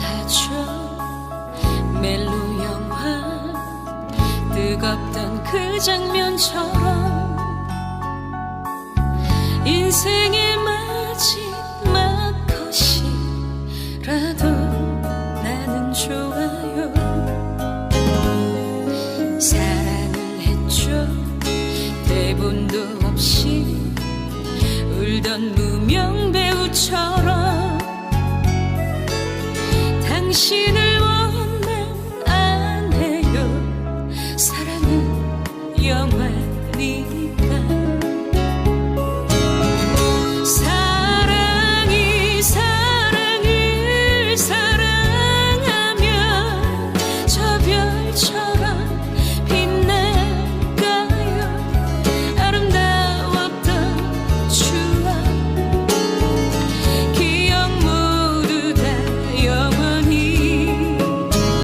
하죠. 멜로 영화 뜨겁던 그 장면처럼 인생의 마지막 컷이라도 나는 좋아요. 사랑을 했죠. 대본도 없이 울던 무명 배우처럼 당신을